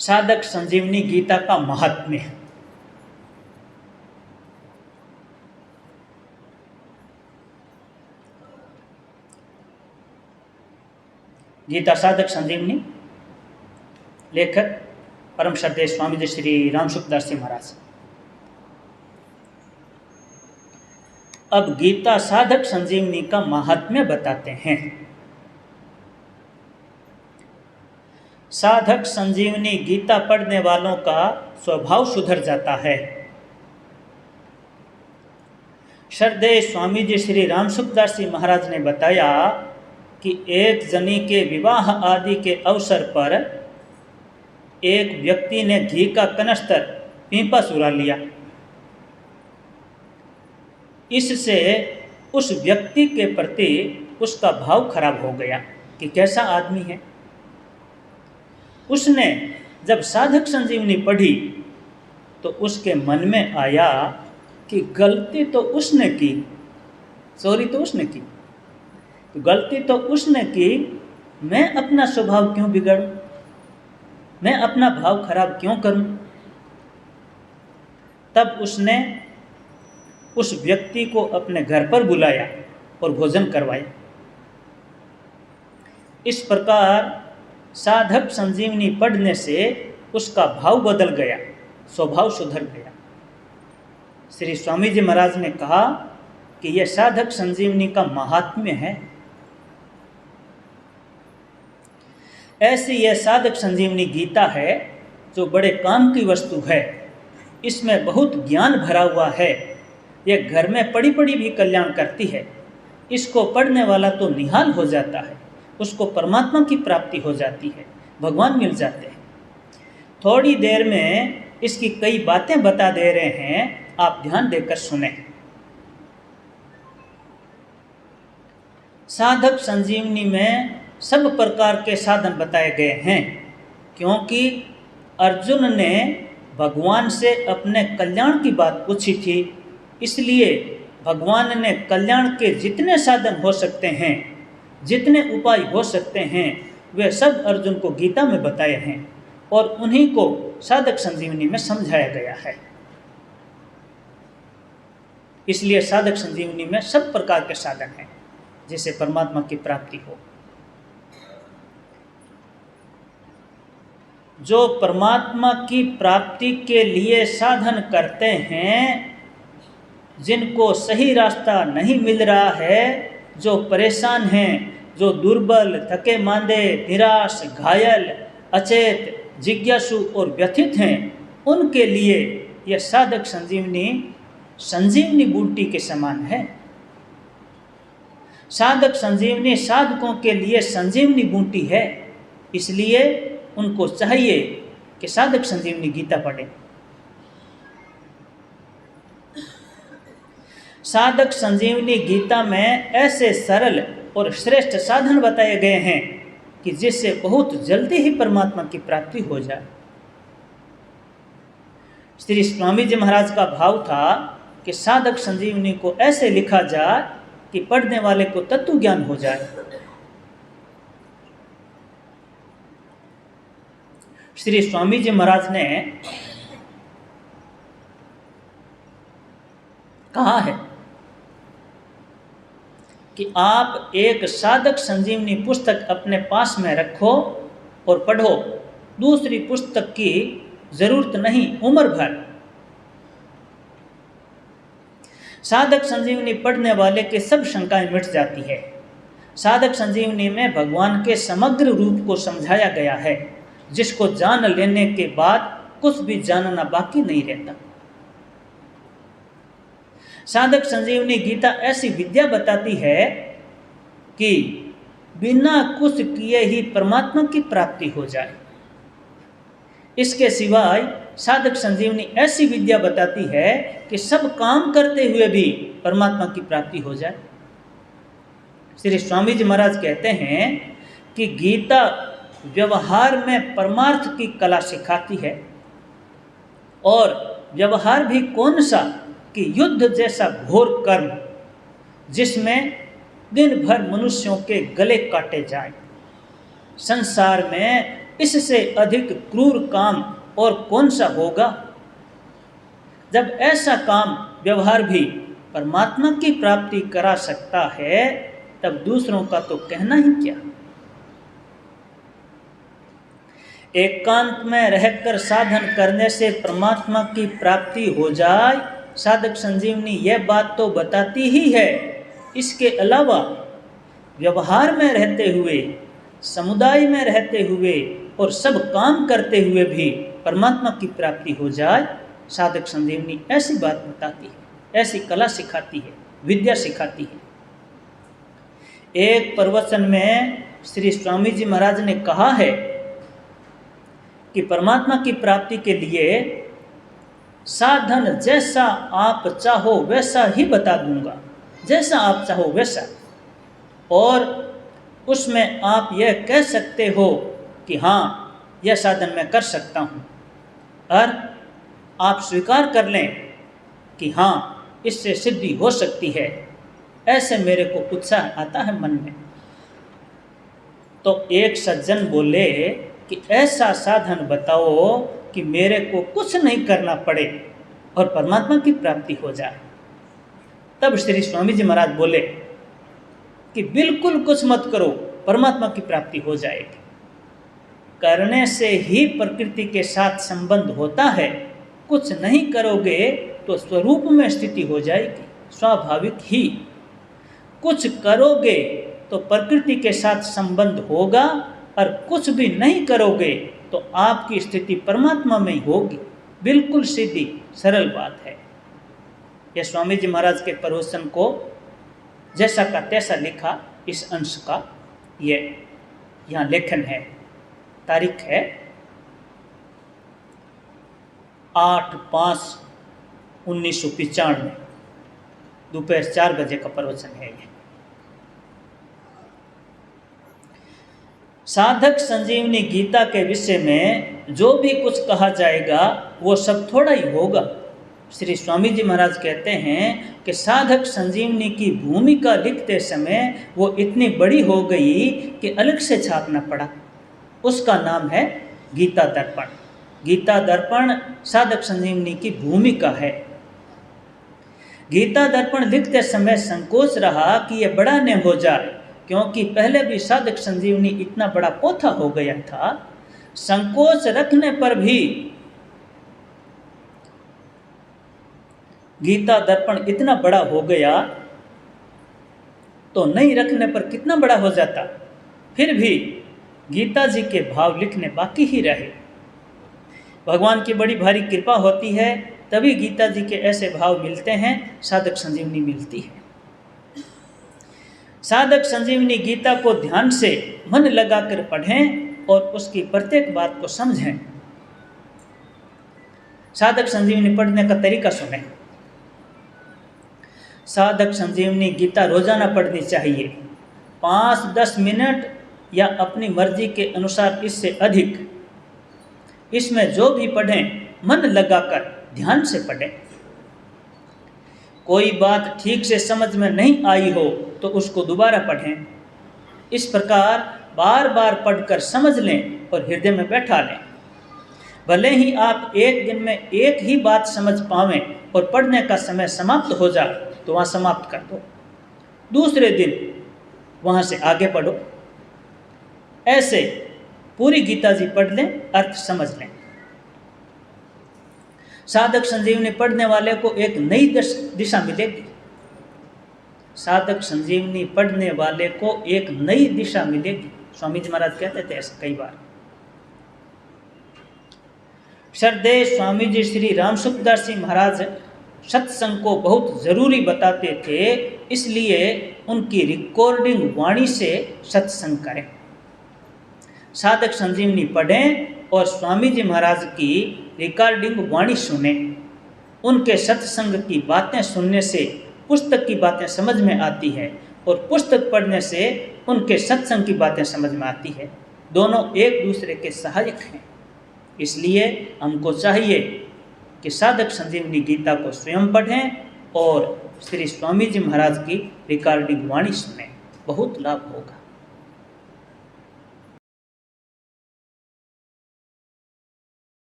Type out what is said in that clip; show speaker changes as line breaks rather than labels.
साधक संजीवनी गीता का महात्म्य। गीता साधक संजीवनी, लेखक परम श्रद्धेय स्वामी जी श्री राम सुखदास जी महाराज। अब गीता साधक संजीवनी का महात्म्य बताते हैं। साधक संजीवनी गीता पढ़ने वालों का स्वभाव सुधर जाता है। श्रद्धेय स्वामी जी श्री राम सुखदास जी महाराज ने बताया कि एक जनी के विवाह आदि के अवसर पर एक व्यक्ति ने घी का कनस्तर पीपा चुरा लिया। इससे उस व्यक्ति के प्रति उसका भाव खराब हो गया कि कैसा आदमी है। उसने जब साधक संजीवनी पढ़ी तो उसके मन में आया कि गलती तो उसने की, चोरी तो उसने की, तो गलती तो उसने की, मैं अपना स्वभाव क्यों बिगाड़ूं, मैं अपना भाव खराब क्यों करूं। तब उसने उस व्यक्ति को अपने घर पर बुलाया और भोजन करवाया। इस प्रकार साधक संजीवनी पढ़ने से उसका भाव बदल गया, स्वभाव सुधर गया। श्री स्वामी जी महाराज ने कहा कि यह साधक संजीवनी का महात्म्य है। ऐसी यह साधक संजीवनी गीता है जो बड़े काम की वस्तु है। इसमें बहुत ज्ञान भरा हुआ है। यह घर में पड़ी पड़ी भी कल्याण करती है। इसको पढ़ने वाला तो निहाल हो जाता है, उसको परमात्मा की प्राप्ति हो जाती है, भगवान मिल जाते हैं। थोड़ी देर में इसकी कई बातें बता दे रहे हैं, आप ध्यान देकर सुने। साधक संजीवनी में सब प्रकार के साधन बताए गए हैं, क्योंकि अर्जुन ने भगवान से अपने कल्याण की बात पूछी थी। इसलिए भगवान ने कल्याण के जितने साधन हो सकते हैं, जितने उपाय हो सकते हैं, वे सब अर्जुन को गीता में बताए हैं और उन्हीं को साधक संजीवनी में समझाया गया है। इसलिए साधक संजीवनी में सब प्रकार के साधन हैं जिससे परमात्मा की प्राप्ति हो। जो परमात्मा की प्राप्ति के लिए साधन करते हैं, जिनको सही रास्ता नहीं मिल रहा है, जो परेशान हैं, जो दुर्बल, थके मांदे, निराश, घायल, अचेत, जिज्ञासु और व्यथित हैं, उनके लिए यह साधक संजीवनी संजीवनी बूटी के समान है। साधक संजीवनी साधकों के लिए संजीवनी बूटी है। इसलिए उनको चाहिए कि साधक संजीवनी गीता पढ़ें। साधक संजीवनी गीता में ऐसे सरल और श्रेष्ठ साधन बताए गए हैं कि जिससे बहुत जल्दी ही परमात्मा की प्राप्ति हो जाए। श्री स्वामी जी महाराज का भाव था कि साधक संजीवनी को ऐसे लिखा जाए कि पढ़ने वाले को तत्व ज्ञान हो जाए। श्री स्वामी जी महाराज ने कहा है कि आप एक साधक संजीवनी पुस्तक अपने पास में रखो और पढ़ो। दूसरी पुस्तक की जरूरत नहीं उम्र भर। साधक संजीवनी पढ़ने वाले के सब शंकाएं मिट जाती है। साधक संजीवनी में भगवान के समग्र रूप को समझाया गया है, जिसको जान लेने के बाद कुछ भी जानना बाकी नहीं रहता। साधक संजीवनी गीता ऐसी विद्या बताती है कि बिना कुछ किए ही परमात्मा की प्राप्ति हो जाए। इसके सिवाय साधक संजीवनी ऐसी विद्या बताती है कि सब काम करते हुए भी परमात्मा की प्राप्ति हो जाए। श्री स्वामी जी महाराज कहते हैं कि गीता व्यवहार में परमार्थ की कला सिखाती है, और व्यवहार भी कौन सा कि युद्ध जैसा घोर कर्म, जिसमें दिन भर मनुष्यों के गले काटे जाए। संसार में इससे अधिक क्रूर काम और कौन सा होगा। जब ऐसा काम व्यवहार भी परमात्मा की प्राप्ति करा सकता है, तब दूसरों का तो कहना ही क्या। एकांत में रहकर साधन करने से परमात्मा की प्राप्ति हो जाए, साधक संजीवनी यह बात तो बताती ही है। इसके अलावा व्यवहार में रहते हुए, समुदाय में रहते हुए और सब काम करते हुए भी परमात्मा की प्राप्ति हो जाए, साधक संजीवनी ऐसी बात बताती है, ऐसी कला सिखाती है, विद्या सिखाती है। एक प्रवचन में श्री स्वामी जी महाराज ने कहा है कि परमात्मा की प्राप्ति के लिए साधन जैसा आप चाहो वैसा ही बता दूंगा, जैसा आप चाहो वैसा। और उसमें आप यह कह सकते हो कि हाँ, यह साधन मैं कर सकता हूँ, और आप स्वीकार कर लें कि हाँ, इससे सिद्धि हो सकती है। ऐसे मेरे को उत्साह आता है मन में। तो एक सज्जन बोले कि ऐसा साधन बताओ कि मेरे को कुछ नहीं करना पड़े और परमात्मा की प्राप्ति हो जाए। तब श्री स्वामी जी महाराज बोले कि बिल्कुल कुछ मत करो, परमात्मा की प्राप्ति हो जाएगी। करने से ही प्रकृति के साथ संबंध होता है। कुछ नहीं करोगे तो स्वरूप में स्थिति हो जाएगी, स्वाभाविक ही। कुछ करोगे तो प्रकृति के साथ संबंध होगा, और कुछ भी नहीं करोगे तो आपकी स्थिति परमात्मा में ही होगी। बिल्कुल सीधी सरल बात है। यह स्वामी जी महाराज के प्रवचन को जैसा का तैसा लिखा, इस अंश का ये यहाँ लेखन है। तारीख है 8/5/1995, दोपहर 4 बजे का प्रवचन है ये। साधक संजीवनी गीता के विषय में जो भी कुछ कहा जाएगा वो सब थोड़ा ही होगा। श्री स्वामी जी महाराज कहते हैं कि साधक संजीवनी की भूमिका लिखते समय वो इतनी बड़ी हो गई कि अलग से छापना पड़ा। उसका नाम है गीता दर्पण। गीता दर्पण साधक संजीवनी की भूमिका है। गीता दर्पण लिखते समय संकोच रहा कि यह बड़ा न हो जाए, क्योंकि पहले भी साधक संजीवनी इतना बड़ा पोथा हो गया था। संकोच रखने पर भी गीता दर्पण इतना बड़ा हो गया, तो नहीं रखने पर कितना बड़ा हो जाता। फिर भी गीता जी के भाव लिखने बाकी ही रहे। भगवान की बड़ी भारी कृपा होती है, तभी गीता जी के ऐसे भाव मिलते हैं, साधक संजीवनी मिलती है। साधक संजीवनी गीता को ध्यान से मन लगाकर पढ़ें और उसकी प्रत्येक बात को समझें। साधक संजीवनी पढ़ने का तरीका सुनें। साधक संजीवनी गीता रोजाना पढ़नी चाहिए, 5-10 मिनट या अपनी मर्जी के अनुसार इससे अधिक। इसमें जो भी पढ़ें मन लगाकर ध्यान से पढ़ें। कोई बात ठीक से समझ में नहीं आई हो तो उसको दोबारा पढ़ें। इस प्रकार बार बार पढ़कर समझ लें और हृदय में बैठा लें। भले ही आप एक दिन में एक ही बात समझ पावें और पढ़ने का समय समाप्त हो जाए तो वहाँ समाप्त कर दो, दूसरे दिन वहाँ से आगे पढ़ो। ऐसे पूरी गीता जी पढ़ लें, अर्थ समझ लें। साधक संजीवनी पढ़ने वाले को एक नई दिशा मिलेगी। साधक संजीवनी पढ़ने वाले को एक नई दिशा मिलेगी। स्वामी जी महाराज कहते थे ऐसा कई बार। श्रद्धेय स्वामी जी श्री राम सुखदास जी महाराज सत्संग को बहुत ज़रूरी बताते थे, इसलिए उनकी रिकॉर्डिंग वाणी से सत्संग करें। साधक संजीवनी पढ़ें और स्वामी जी महाराज की रिकॉर्डिंग वाणी सुने। उनके सत्संग की बातें सुनने से पुस्तक की बातें समझ में आती है, और पुस्तक पढ़ने से उनके सत्संग की बातें समझ में आती है। दोनों एक दूसरे के सहायक हैं। इसलिए हमको चाहिए कि साधक संजीवनी गीता को स्वयं पढ़ें और श्री स्वामी जी महाराज की रिकॉर्डिंग वाणी सुनें। बहुत लाभ होगा।